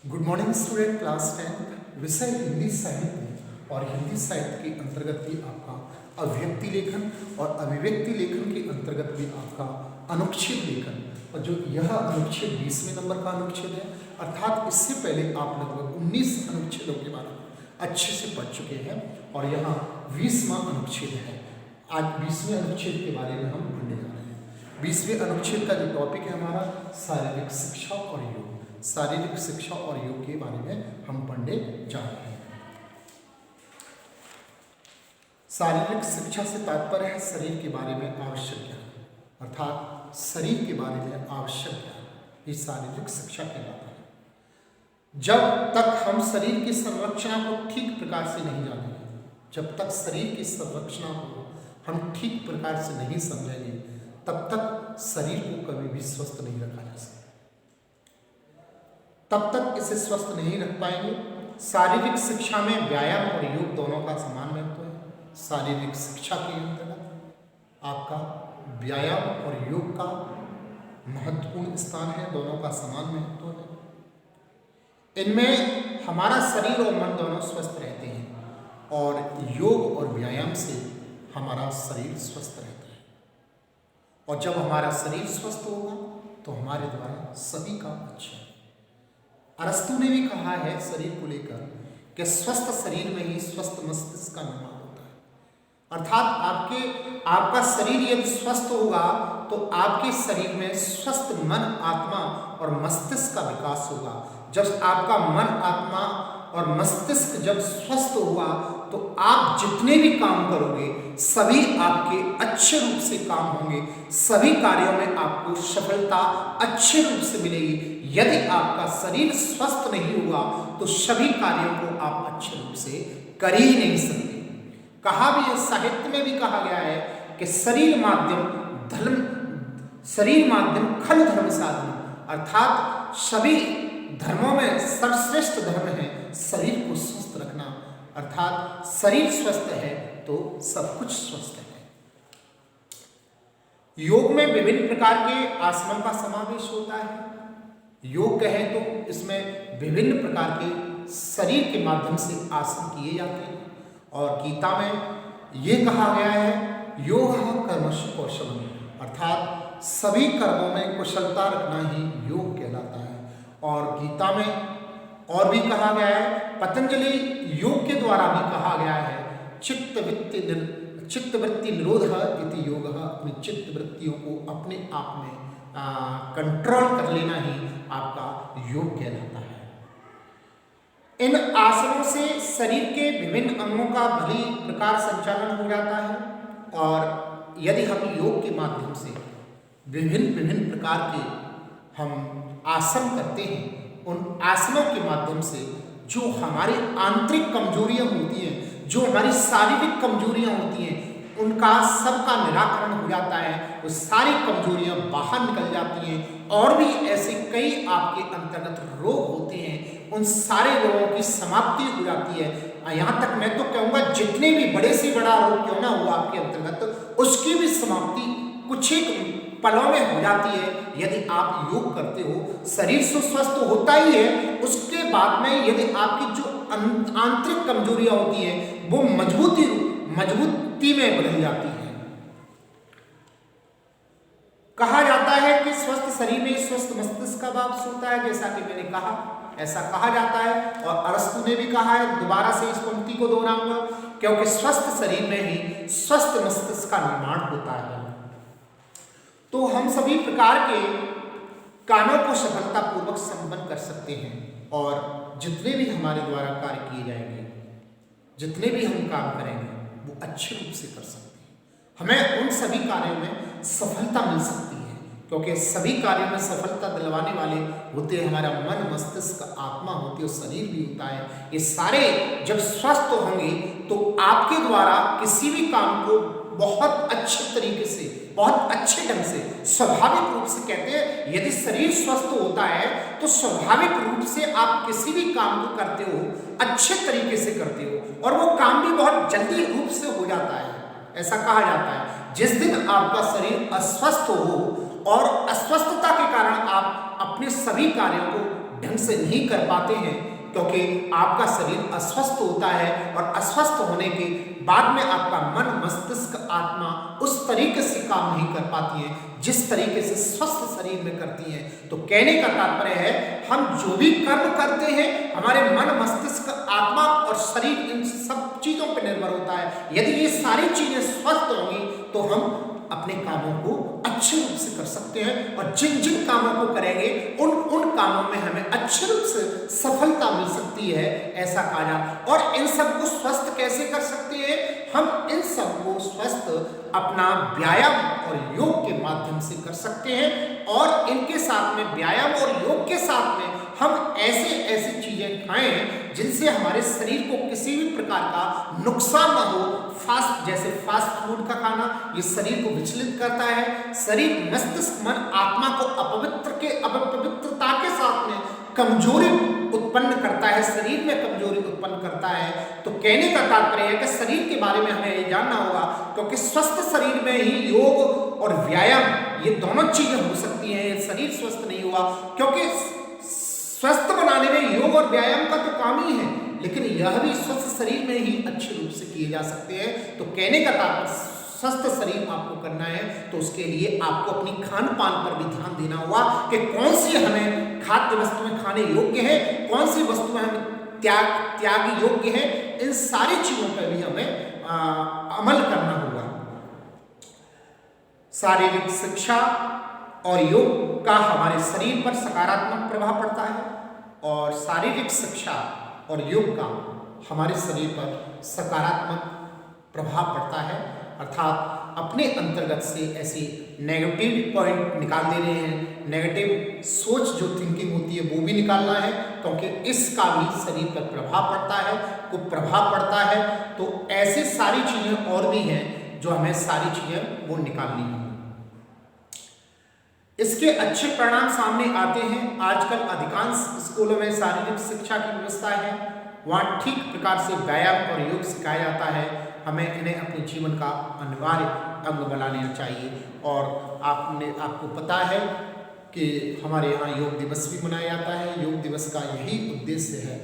Good morning student, class 10 विषय हिंदी साहित्य और हिंदी साहित्य के अंतर्गत भी आपका अभिव्यक्ति लेखन और अभिव्यक्ति लेखन के अंतर्गत भी आपका अनुच्छेद लेखन। और जो यह अनुच्छेद 20वें नंबर का अनुच्छेद है, अर्थात इससे पहले आप लगभग 19 अनुच्छेदों के बारे में अच्छे से पढ़ चुके हैं और यहाँ 20वां अनुच्छेद है। आज 20वें अनुच्छेद के बारे में हम पढ़ने जा रहे हैं। 20वें अनुच्छेद का जो टॉपिक है हमारा शारीरिक शिक्षा और योग। शारीरिक शिक्षा और योग के बारे में हम पढ़ने जा रहे हैं। शारीरिक शिक्षा से तात्पर्य है शरीर के बारे में आवश्यक ज्ञान, अर्थात शरीर के बारे में आवश्यक ज्ञान, ये शारीरिक शिक्षा कहलाता है। जब तक हम शरीर की संरचना को ठीक प्रकार से नहीं जानेंगे, जब तक शरीर की संरचना को हम ठीक प्रकार से नहीं समझेंगे, तब तक शरीर को कभी भी स्वस्थ नहीं रखा जा सकता, तब तक इसे स्वस्थ नहीं रख पाएंगे। शारीरिक शिक्षा में व्यायाम और योग दोनों का समान महत्व है। शारीरिक शिक्षा के अंतर्गत आपका व्यायाम और योग का महत्वपूर्ण स्थान है, दोनों का समान महत्व है। इनमें हमारा शरीर और मन दोनों स्वस्थ रहते हैं और योग और व्यायाम से हमारा शरीर स्वस्थ रहता है। और जब हमारा शरीर स्वस्थ होगा तो हमारे द्वारा सभी काम अच्छे हैं। अरस्तु ने भी कहा है शरीर को लेकर कि स्वस्थ शरीर में ही स्वस्थ मस्तिष्क का निर्माण होता है। अर्थात आपका शरीर यदि स्वस्थ होगा तो आपके शरीर में स्वस्थ मन, आत्मा और मस्तिष्क का विकास होगा। जब आपका मन, आत्मा और मस्तिष्क जब स्वस्थ होगा तो आप जितने भी काम करोगे सभी आपके अच्छे रूप से काम होंगे, सभी कार्यों में आपको सफलता अच्छे रूप से मिलेगी। यदि आपका शरीर स्वस्थ नहीं हुआ तो सभी कार्यों को आप अच्छे रूप से कर ही नहीं सकते। कहा भी है, साहित्य में भी कहा गया है कि शरीर माध्यम खल धर्म साधन, अर्थात सभी धर्मों में सर्वश्रेष्ठ धर्म है शरीर को स्वस्थ रखना। अर्थात शरीर स्वस्थ है तो सब कुछ स्वस्थ है। योग में विभिन्न प्रकार के आसनों का समावेश होता है। योग कहें तो इसमें विभिन्न प्रकार के शरीर के माध्यम से आसन किए जाते हैं। और गीता में ये कहा गया है योग कर्मसु कौशलम, अर्थात सभी कर्मों में कुशलता रखना ही योग कहलाता है। और गीता में और भी कहा गया है, पतंजलि योग के द्वारा भी कहा गया है चित्तवृत्ति निरोध इति योग, अपनी चित्त वृत्तियों को अपने आप में कंट्रोल कर लेना ही आपका योग कहलाता है। इन आसनों से शरीर के विभिन्न अंगों का भली प्रकार संचालन हो जाता है। और यदि हम योग के माध्यम से विभिन्न प्रकार के हम आसन करते हैं, उन आसनों के माध्यम से जो हमारी आंतरिक कमजोरियां होती हैं, जो हमारी शारीरिक कमजोरियां होती हैं, उनका सबका निराकरण हो जाता है। वो सारी कमजोरियां बाहर निकल जाती हैं। और भी ऐसे कई आपके अंतर्गत रोग होते हैं, उन सारे रोगों की समाप्ति हो जाती है। यहाँ तक मैं तो कहूँगा जितने भी बड़े से बड़ा रोग क्यों ना हो आपके अंतर्गत, उसकी भी समाप्ति कुछ एक पलों में हो जाती है यदि आप योग करते हो। शरीर तो स्वस्थ होता ही है, उसके बाद में यदि आपकी जो आंतरिक कमजोरियां होती हैं वो मजबूती में बदल जाती है। कहा जाता है कि स्वस्थ शरीर में स्वस्थ मस्तिष्क का वास होता है, जैसा कि मैंने कहा ऐसा कहा जाता है। और अरस्तु ने भी कहा है, दोबारा से इस पंक्ति को दोहराऊंगा, क्योंकि स्वस्थ शरीर में ही स्वस्थ मस्तिष्क का निर्माण होता है। तो हम सभी प्रकार के कामों को सफलतापूर्वक संपन्न कर सकते हैं और जितने भी हमारे द्वारा कार्य किए जाएंगे, जितने भी हम काम करेंगे वो अच्छे रूप से कर सकते हैं। हमें उन सभी कार्यों में सफलता मिल सकती है, क्योंकि सभी कार्यों में सफलता दिलवाने वाले होते हैं हमारा मन, मस्तिष्क, आत्मा होती है और शरीर भी होता है। ये सारे जब स्वस्थ होंगे तो आपके द्वारा किसी भी काम को बहुत अच्छे तरीके से, बहुत अच्छे ढंग से, स्वाभाविक रूप से, कहते हैं यदि शरीर स्वस्थ होता है तो स्वाभाविक रूप से आप किसी भी काम को करते हो अच्छे तरीके से करते हो और वो काम भी बहुत जल्दी रूप से हो जाता है। ऐसा कहा जाता है जिस दिन आपका शरीर अस्वस्थ हो और अस्वस्थता के कारण आप अपने सभी कार्यों को ढंग से नहीं कर पाते हैं, क्योंकि आपका शरीर अस्वस्थ होता है और अस्वस्थ होने के बाद में आपका मन, मस्तिष्क, आत्मा उस तरीके से काम नहीं कर पाती है जिस तरीके से स्वस्थ शरीर में करती हैं। तो कहने का तात्पर्य है, हम जो भी कर्म करते हैं हमारे मन, मस्तिष्क, आत्मा और शरीर इन सब चीजों पर निर्भर होता है। यदि ये सारी चीजें स्वस्थ होंगी तो हम अपने कामों को अच्छे रूप से कर सकते हैं, और जिन जिन कामों को करेंगे उन कामों में हमें अच्छे रूप से सफलता मिल सकती है, ऐसा कहा जाता। और इन सबको स्वस्थ कैसे कर सकते हैं? हम इन सबको स्वस्थ अपना व्यायाम और योग के माध्यम से कर सकते हैं, और इनके साथ में व्यायाम और योग के साथ में हम ऐसी चीजें खाएं जिनसे हमारे शरीर को किसी भी प्रकार का नुकसान ना हो। जैसे फास्ट फूड का खाना, ये शरीर को विचलित करता है, शरीर, मस्तिष्क, मन, आत्मा को अपवित्रता के साथ में कमजोरी उत्पन्न करता है, शरीर में कमजोरी उत्पन्न करता है। तो कहने का तात्पर्य है कि शरीर के बारे में हमें ये जानना होगा, क्योंकि स्वस्थ शरीर में ही योग और व्यायाम ये दोनों चीजें हो सकती हैं। शरीर स्वस्थ नहीं हुआ, क्योंकि स्वस्थ बनाने में योग और व्यायाम का तो काम ही है, लेकिन यह भी स्वस्थ शरीर में ही अच्छे रूप से किए जा सकते हैं। तो कहने का तात्पर्य, स्वस्थ शरीर आपको करना है तो उसके लिए आपको अपनी खान पान पर भी ध्यान देना होगा कि कौन सी हमें खाद्य वस्तुएं खाने योग्य है, कौन सी वस्तुएं हमें त्याग योग्य है। इन सारी चीजों पर भी हमें अमल करना होगा। शारीरिक शिक्षा और योग का हमारे शरीर पर सकारात्मक प्रभाव पड़ता है, और शारीरिक शिक्षा और योग का हमारे शरीर पर सकारात्मक प्रभाव पड़ता है। अर्थात अपने अंतर्गत से ऐसे नेगेटिव पॉइंट निकाल देने हैं, नेगेटिव सोच जो थिंकिंग होती है वो भी निकालना है, क्योंकि इसका भी शरीर पर प्रभाव पड़ता है, कुप्रभाव पड़ता है। तो ऐसी सारी चीज़ें और भी हैं जो हमें सारी चीज़ें वो निकालनी है। इसके अच्छे परिणाम सामने आते हैं। आजकल अधिकांश स्कूलों में शारीरिक शिक्षा की व्यवस्था है, वहाँ ठीक प्रकार से व्यायाम और योग सिखाया जाता है। हमें इन्हें अपने जीवन का अनिवार्य अंग बना लेना चाहिए। और आपको पता है कि हमारे यहाँ योग दिवस भी मनाया जाता है। योग दिवस का यही उद्देश्य है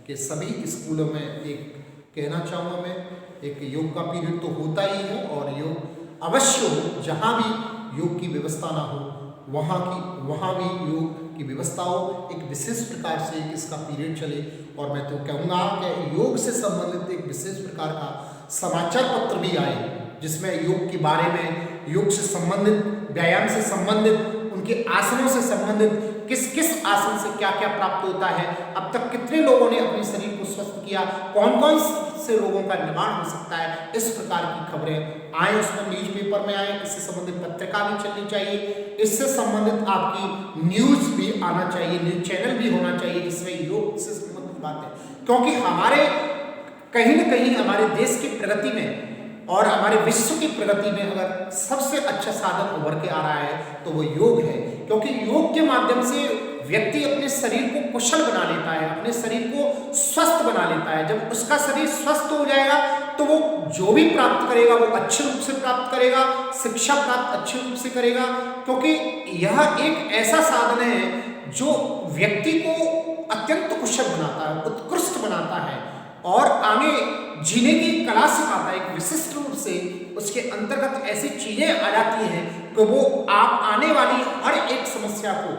कि सभी स्कूलों में, एक कहना चाहूँगा मैं, एक योग का पीरियड तो होता ही है, और योग अवश्य हो। जहाँ भी योग की व्यवस्था ना हो वहाँ भी योग की व्यवस्था हो, एक विशेष प्रकार से इसका पीरियड चले। और मैं तो कहूँगा कि योग से संबंधित एक विशेष प्रकार का समाचार पत्र भी आए, जिसमें योग के बारे में, योग से संबंधित, व्यायाम से संबंधित, उनके आसनों से संबंधित, किस किस आसन से क्या क्या प्राप्त होता है, अब तक कितने लोगों ने अपने शरीर को स्वस्थ किया, कौन कौन से रोगों का निवारण हो सकता है, इस प्रकार की खबरें आए, उसमें न्यूज़पेपर में आए। इससे संबंधित पत्रिका भी चलनी चाहिए, इससे संबंधित आपकी न्यूज़ भी आना चाहिए, न्यूज़ चैनल भी होना चाहिए जिसमें योग से संबंधित बातें, क्योंकि हमारे कहीं न कहीं हमारे देश की प्रगति में और हमारे विश्व की प्रगति में अगर सबसे अच्छा साधन उभर के आ रहा है तो वो योग है। क्योंकि योग के माध्यम से व्यक्ति अपने शरीर को कुशल बना लेता है, अपने शरीर को स्वस्थ बना लेता है। जब उसका शरीर स्वस्थ हो जाएगा तो वो जो भी प्राप्त करेगा वो अच्छे रूप से प्राप्त करेगा, शिक्षा प्राप्त अच्छे रूप से करेगा, क्योंकि यह एक ऐसा साधन है जो व्यक्ति को अत्यंत कुशल बनाता है, उत्कृष्ट बनाता है और आगे जीने की कला सिखाता है। एक विशिष्ट रूप से उसके अंतर्गत ऐसी चीजें आ जाती हैं कि वो आप आने वाली हर एक समस्या को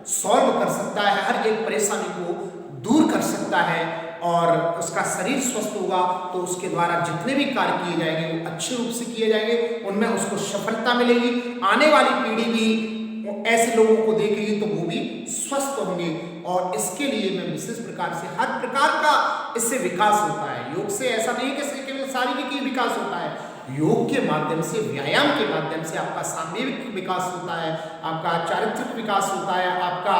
सॉल्व कर सकता है, हर एक परेशानी को दूर कर सकता है, और उसका शरीर स्वस्थ होगा तो उसके द्वारा जितने भी कार्य किए जाएंगे वो अच्छे रूप से किए जाएंगे, उनमें उसको सफलता मिलेगी। आने वाली पीढ़ी भी ऐसे लोगों को देखेगी तो वो भी स्वस्थ होंगे। और इसके लिए मैं विशेष प्रकार से हर प्रकार का इससे विकास होता है। योग से ऐसा नहीं कि केवल शारीरिक ही विकास होता है, योग के माध्यम से, व्यायाम के माध्यम से आपका शारीरिक विकास होता है, आपका चारित्रिक विकास होता है, आपका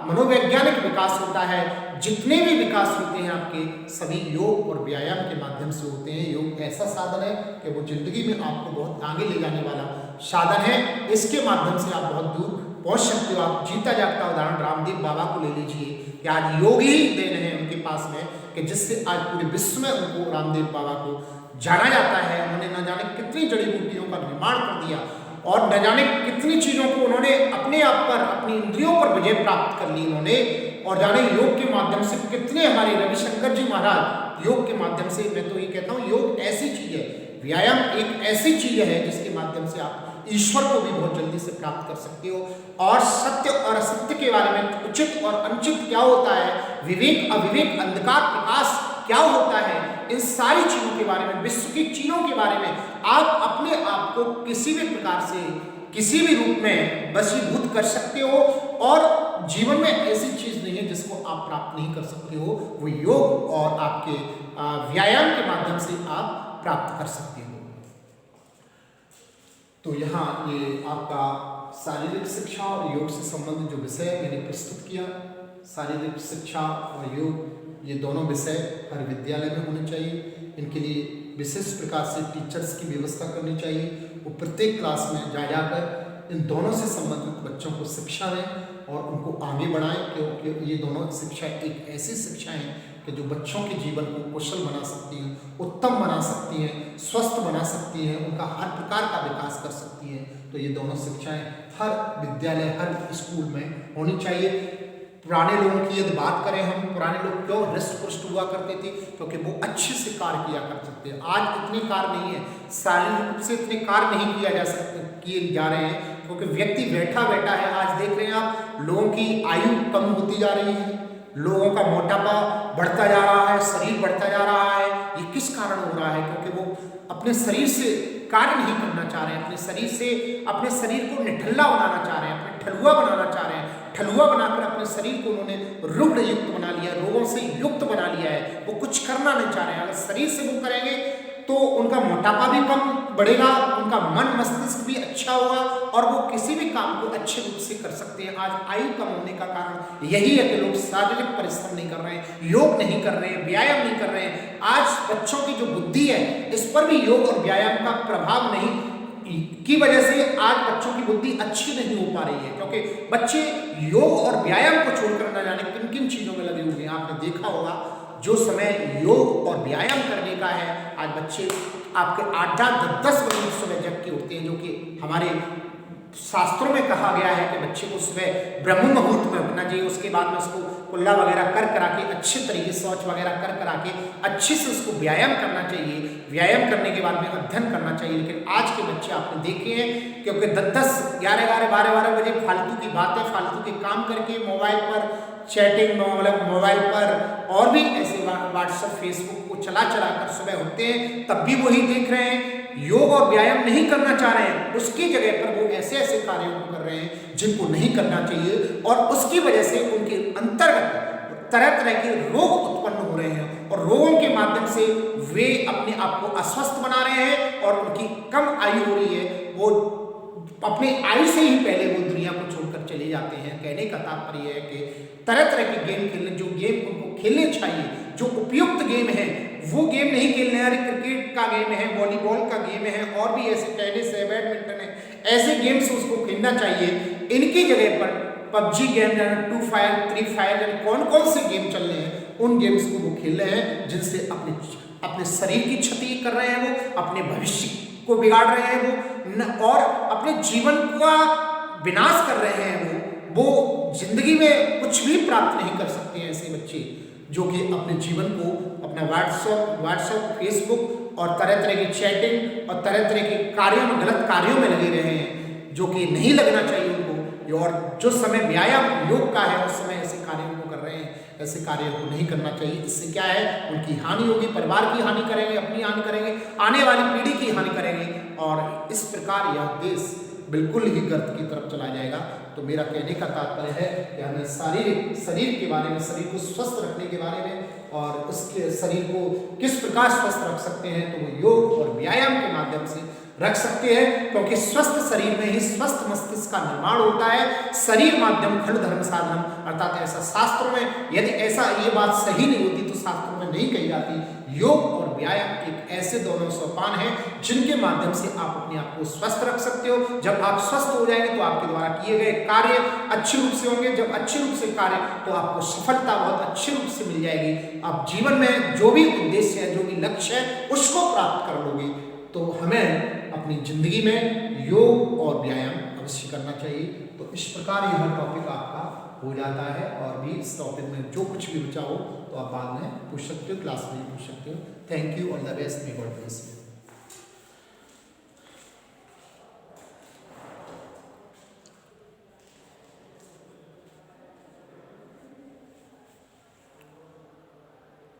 मनोवैज्ञानिक विकास होता है। जितने भी विकास होते हैं आपके सभी योग और व्यायाम के माध्यम से होते हैं। योग ऐसा साधन है कि वो जिंदगी में आपको बहुत आगे ले जाने वाला साधन है। इसके माध्यम से आप बहुत दूर पहुंच सकते हो। आप जीता जागता उदाहरण रामदेव बाबा को ले लीजिए कि आज योग ही देन है उनके पास में, कि जिससे आज पूरे विश्व में उनको, रामदेव बाबा को जाना जाता है। उन्होंने न जाने कितनी जड़ी बूटियों का निर्माण कर दिया और न जाने कितनी चीज़ों को उन्होंने अपने आप पर, अपनी इंद्रियों पर विजय प्राप्त कर ली। उन्होंने और जाने योग के माध्यम से कितने हमारे रविशंकर जी महाराज योग के माध्यम से, मैं तो ये कहता हूँ योग ऐसी चीज है, व्यायाम एक ऐसी चीज है जिसके माध्यम से आप ईश्वर को भी बहुत जल्दी से प्राप्त कर सकते हो, और सत्य और असत्य के बारे में, उचित और अनुचित क्या होता है, विवेक अविवेक, अंधकार प्रकाश क्या होता है, इन सारी चीजों के बारे में, विश्व की चीजों के बारे में आप अपने आप को किसी भी प्रकार से किसी भी रूप में वशीभूत कर सकते हो, और जीवन में ऐसी चीज नहीं है जिसको आप प्राप्त नहीं कर सकते हो, वो योग और आपके व्यायाम के माध्यम से आप प्राप्त कर सकते हो। तो यहाँ ये आपका शारीरिक शिक्षा और योग से संबंधित जो विषय मैंने प्रस्तुत किया, शारीरिक शिक्षा और योग ये दोनों विषय हर विद्यालय में होने चाहिए। इनके लिए विशेष प्रकार से टीचर्स की व्यवस्था करनी चाहिए, वो प्रत्येक क्लास में जा जाकर इन दोनों से संबंधित बच्चों को शिक्षा दें और उनको आगे बढ़ाएं, क्योंकि ये दोनों शिक्षा एक ऐसी शिक्षा है कि जो बच्चों के जीवन को कुशल बना सकती हैं, उत्तम बना सकती हैं, स्वस्थ बना सकती हैं, उनका हर प्रकार का विकास कर सकती हैं। तो ये दोनों शिक्षाएं हर विद्यालय, हर स्कूल में होनी चाहिए। पुराने लोगों की यदि बात करें हम, पुराने लोग क्यों हृष्ट पुष्ट हुआ करते थे, क्योंकि वो अच्छे से कार्य किया करते थे। आज इतने कार्य नहीं है, शारीरिक रूप से इतने कार्य नहीं किए जा रहे हैं, क्योंकि व्यक्ति बैठा बैठा है। आज देख रहे हैं आप, लोगों की आयु कम होती जा रही है, लोगों का मोटापा बढ़ता जा रहा है, शरीर बढ़ता जा रहा है। ये किस कारण हो रहा है? क्योंकि वो अपने शरीर से कार्य नहीं करना चाह रहे हैं, अपने शरीर को निठल्ला बनाना चाह रहे हैं, अपने ठलुआ बनाना चाह रहे हैं। ठलुआ बनाकर अपने शरीर को उन्होंने रुग्ण युक्त बना लिया, रोगों से युक्त बना लिया है। वो कुछ करना नहीं चाह रहे हैं। अगर शरीर से वो करेंगे तो उनका मोटापा भी कम बढ़ेगा, उनका मन मस्तिष्क भी अच्छा होगा, और वो किसी भी काम को अच्छे रूप से कर सकते हैं। आज आयु कम होने का कारण यही है कि लोग शारीरिक परिश्रम नहीं कर रहे हैं, योग नहीं कर रहे हैं, व्यायाम नहीं कर रहे हैं। आज बच्चों की जो बुद्धि है, इस पर भी योग और व्यायाम का प्रभाव नहीं की वजह से आज बच्चों की बुद्धि अच्छी नहीं हो पा रही है, क्योंकि बच्चे योग और व्यायाम को छोड़कर न जाने किन किन चीजों में लगे हुए हैं। आपने देखा होगा, जो समय योग और व्यायाम करने का है, आज बच्चे आपके 8-8, 10 बजे सुबह जग के उठते हैं, जो कि हमारे शास्त्रों में कहा गया है कि बच्चे को सुबह ब्रह्म मुहूर्त में उठना चाहिए। उसके बाद में उसको कुल्ला वगैरह कर करा के अच्छे तरीके से शौच वगैरह कर करा के अच्छे से उसको व्यायाम करना चाहिए। व्यायाम करने के बाद में अध्ययन करना चाहिए। लेकिन आज के बच्चे आपने देखे हैं, क्योंकि 10-10, 11-11, 12-12 बजे फालतू की बातें, फालतू के काम करके मोबाइल पर चैटिंग, मतलब मोबाइल पर और भी ऐसे व्हाट्सएप, फेसबुक को चला कर सुबह उठते हैं, तब भी वही देख रहे हैं, योग और व्यायाम नहीं करना चाह रहे हैं। उसकी जगह पर वो ऐसे ऐसे कार्यों को कर रहे हैं जिनको नहीं करना चाहिए, और उसकी वजह से उनके अंतर्गत तरह तरह के रोग उत्पन्न हो रहे हैं, और रोगों के माध्यम से वे अपने आप को अस्वस्थ बना रहे हैं, और उनकी कम आयु हो रही है। वो अपने आयु से ही पहले वो दुनिया को छोड़कर चले जाते हैं। कहने का तात्पर्य है कि तरह तरह के गेम खेलने, जो गेम उनको खेलने चाहिए, जो उपयुक्त गेम है, वो गेम नहीं खेलने हैं। क्रिकेट का गेम है, वॉलीबॉल का गेम है, और भी ऐसे टेनिस है, बैडमिंटन है, ऐसे गेम्स उसको खेलना चाहिए। इनकी जगह पर पबजी गेम, 2 फायर 3 फायर, कौन कौन से गेम चल रहे हैं, उन गेम्स को वो खेल रहे हैं, जिनसे अपने शरीर की क्षति कर रहे हैं, वो अपने भविष्य को बिगाड़ रहे हैं, वो और अपने जीवन का विनाश कर रहे हैं। वो जिंदगी में कुछ भी प्राप्त नहीं कर सकते हैं ऐसे बच्चे, जो कि अपने जीवन को अपना व्हाट्सएप, फेसबुक और तरह तरह की चैटिंग और तरह तरह के कार्यों में, गलत कार्यों में लगे रहे हैं, जो कि नहीं लगना चाहिए उनको। और जो समय व्यायाम योग का है, उस समय ऐसे कार्यों को कर रहे हैं, ऐसे कार्यों को नहीं करना चाहिए। इससे क्या है, उनकी हानि होगी, परिवार की हानि करेंगे, अपनी हानि करेंगे, आने वाली पीढ़ी की हानि करेंगे, और इस प्रकार यह देश बिल्कुल ही गर्त की तरफ चला जाएगा। तो मेरा कहने का तात्पर्य है कि हमें शरीर के बारे में, शरीर को स्वस्थ रखने के बारे में, और उसके शरीर को किस प्रकार स्वस्थ रख सकते हैं, तो वो योग और व्यायाम के माध्यम से रख सकते हैं, क्योंकि स्वस्थ शरीर में ही स्वस्थ मस्तिष्क का निर्माण होता है। शरीर माध्यम खल धर्म साधनम, अर्थात ऐसा शास्त्रों में, यदि ऐसा ये बात सही नहीं होती तो शास्त्रों में नहीं कही जाती। योग और व्यायाम एक ऐसे दोनों सोपान हैं जिनके माध्यम से आप अपने आप को स्वस्थ रख सकते हो। जब आप स्वस्थ हो जाएंगे तो आपके द्वारा किए गए कार्य अच्छे रूप से होंगे। जब अच्छे रूप से कार्य, तो आपको सफलता बहुत अच्छे रूप से मिल जाएगी। आप जीवन में जो भी उद्देश्य है, जो भी लक्ष्य है, उसको प्राप्त कर लोगे। तो हमें अपनी जिंदगी में योग और व्यायाम अवश्य करना चाहिए। तो इस प्रकार यह टॉपिक आपका हो जाता है। और भी इस टॉपिक में जो कुछ भी बचा हो तो आप बाद में पूछ सकते हो, क्लास में भी पूछ सकते हो। Thank you, all the best, may God bless you.